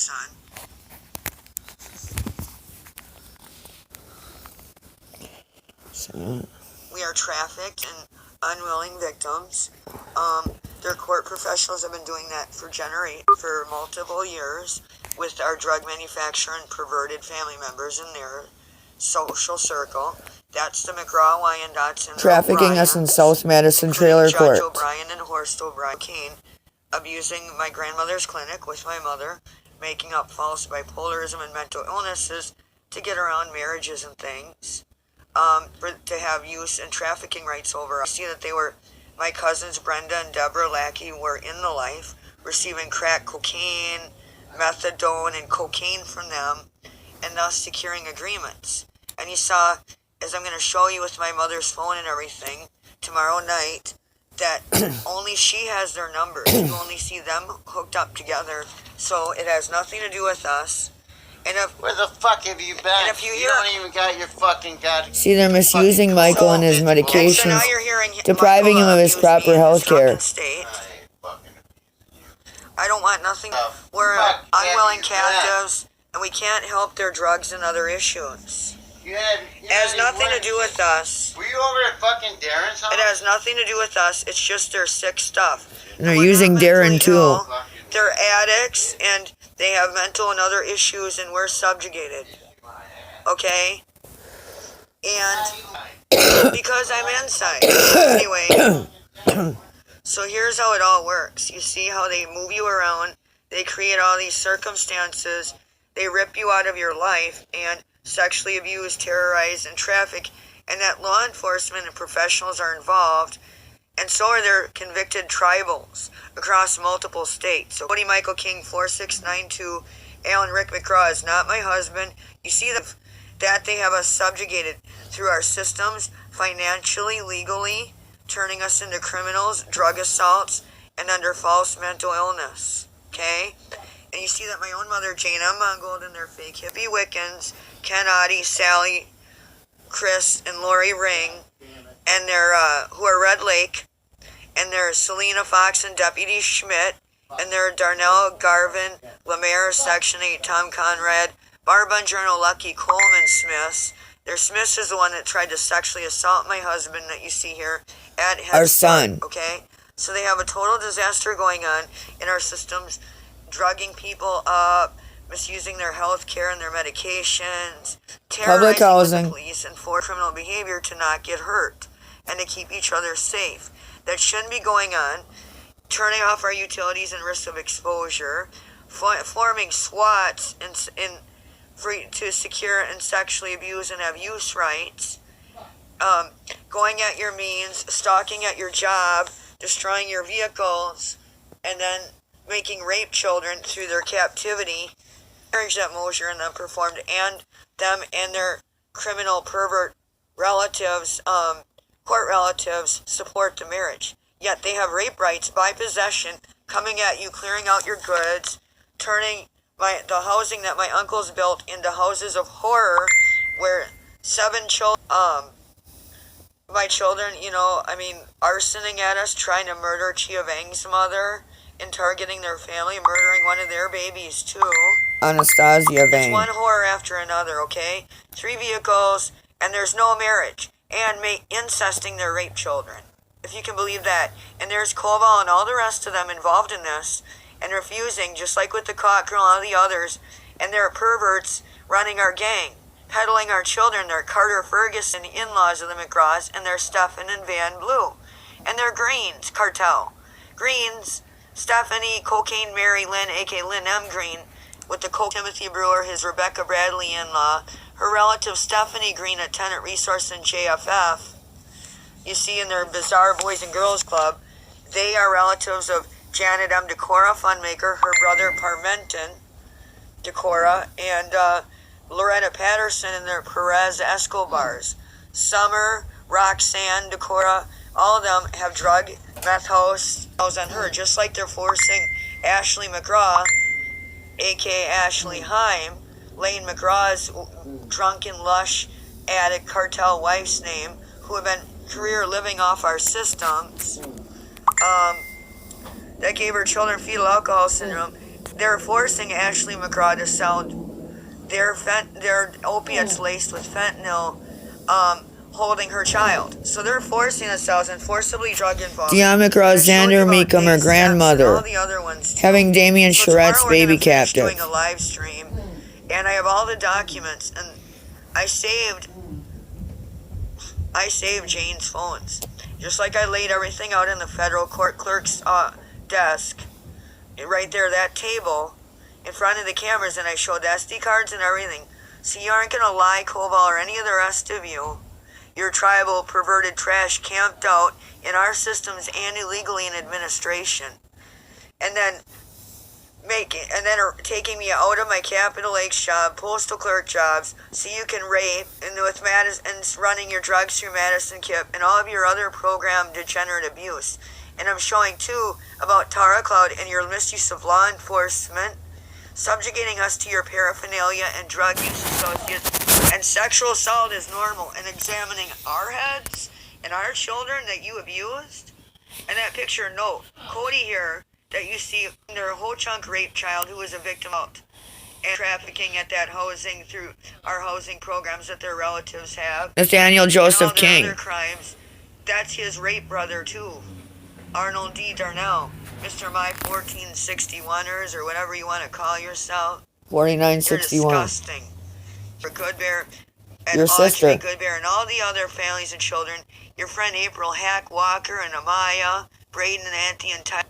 son. So, We are trafficked and unwilling victims. Their court professionals have been doing that for multiple years with our drug manufacturer and perverted family members in their social circle. That's the McGraw, Wyandottes, and trafficking us in South Madison Trailer Court. Judge O'Brien and Horst O'Brien, abusing my grandmother's clinic with my mother, making up false bipolarism and mental illnesses to get around marriages and things, to have use and trafficking rights over us. I see that my cousins Brenda and Deborah Lackey were in the life, receiving crack cocaine, methadone, and cocaine from them, and thus securing agreements. And you saw, as I'm going to show you with my mother's phone and everything, tomorrow night, that only she has their numbers. You only see them hooked up together. So it has nothing to do with us. And where the fuck have you been? And if you don't even got your fucking god. See, they're misusing Michael and his medications, so now you're hearing depriving him of his proper health care. I don't want nothing. We're unwilling captives, and we can't help their drugs and other issues. It has nothing to do with us. Were you over at fucking Darren's house? It has nothing to do with us. It's just their sick stuff. And they're using Darren too. They're addicts, and they have mental and other issues, and we're subjugated. Okay? And because I'm inside. Anyway, so here's how it all works. You see how they move you around. They create all these circumstances. They rip you out of your life and sexually abuse, terrorize, and traffic. And that law enforcement and professionals are involved. And so are their convicted tribals across multiple states. So Cody Michael King, 4692, Alan Rick McGraw is not my husband. You see that they have us subjugated through our systems, financially, legally, turning us into criminals, drug assaults, and under false mental illness. Okay? And you see that my own mother, Jane M. Mongold, and their fake hippie Wiccans, Ken Oddie, Sally, Chris, and Lori Ring, and their, who are Red Lake, and there's Selena Fox and Deputy Schmidt, and there are Darnell Garvin, Lemaire, Section 8, Tom Conrad, Barba Journal, Lucky Coleman Smiths. Their Smiths is the one that tried to sexually assault my husband that you see here at Head our Start, son. Okay? So they have a total disaster going on in our systems, drugging people up, misusing their health care and their medications, Public housing, the police, and for criminal behavior to not get hurt and to keep each other safe. That shouldn't be going on. Turning off our utilities and risk of exposure, forming SWATs to secure and sexually abuse and have use rights, going at your means, stalking at your job, destroying your vehicles, and then making rape children through their captivity. Marriage that Mosier and them performed, and them and their criminal pervert relatives, court relatives, support the marriage. Yet they have rape rights by possession, coming at you, clearing out your goods, turning the housing that my uncles built into houses of horror, where 7 children, my children, arsoning at us, trying to murder Chia Vang's mother, and targeting their family, murdering one of their babies too. Anastasia Vang. It's one horror after another, okay? 3 vehicles, and there's no marriage, and incesting their rape children, if you can believe that. And there's Koval and all the rest of them involved in this, and refusing, just like with the Cockrell and all the others, and they're perverts running our gang, peddling our children. They're Carter Ferguson, in-laws of the McGraws, and they're Stephen and Van Blue, and they're Greens cartel. Greens, Stephanie Cocaine Mary Lynn, a.k.a. Lynn M. Green, with the Timothy Brewer, his Rebecca Bradley in-law, her relative Stephanie Green at Tenant Resource and JFF. You see in their bizarre Boys and Girls Club, they are relatives of Janet M. Decora, Funmaker, her brother Parmenton Decora, and Loretta Patterson and their Perez Escobars. Summer, Roxanne Decora, all of them have drug meth house on her, just like they're forcing Ashley McGraw, a.k.a. Ashley Heim, Lane McGraw's drunken, lush, addict cartel wife's name, who have been career living off our systems, that gave her children fetal alcohol syndrome. they're forcing Ashley McGraw to sell their opiates laced with fentanyl, holding her child. So they're forcing themselves and forcibly drug involved. Deanna McGraw, Xander Meekum, her grandmother, all the other ones too. having Damien So Charette's tomorrow we're baby gonna finish captive. doing a live stream, and I have all the documents, and I saved Jane's phones, just like I laid everything out in the federal court clerk's desk, right there, that table, in front of the cameras, and I showed SD cards and everything. So you aren't gonna lie, Koval, or any of the rest of you. Your tribal perverted trash camped out in our systems and illegally in administration, and then are taking me out of my Capital Lakes job, postal clerk jobs, so you can rape, and with Madison, and running your drugs through Madison Kip, and all of your other program degenerate abuse. And I'm showing too about Tara Cloud and your misuse of law enforcement, subjugating us to your paraphernalia and drug use associates, and sexual assault is normal, and examining our heads and our children that you abused. And that picture, no, Cody here, that you see, their Ho Chunk rape child who was a victim of and trafficking at that housing through our housing programs that their relatives have. Nathaniel Joseph and all their King. other crimes. That's his rape brother too, Arnold D. Darnell, Mr. My 1461ers or whatever you want to call yourself. You're 4961. disgusting. For Good Bear and Your Audrey sister. Good Bear and all the other families and children. Your friend April Hack Walker and Amaya, Braden and Auntie and Ty.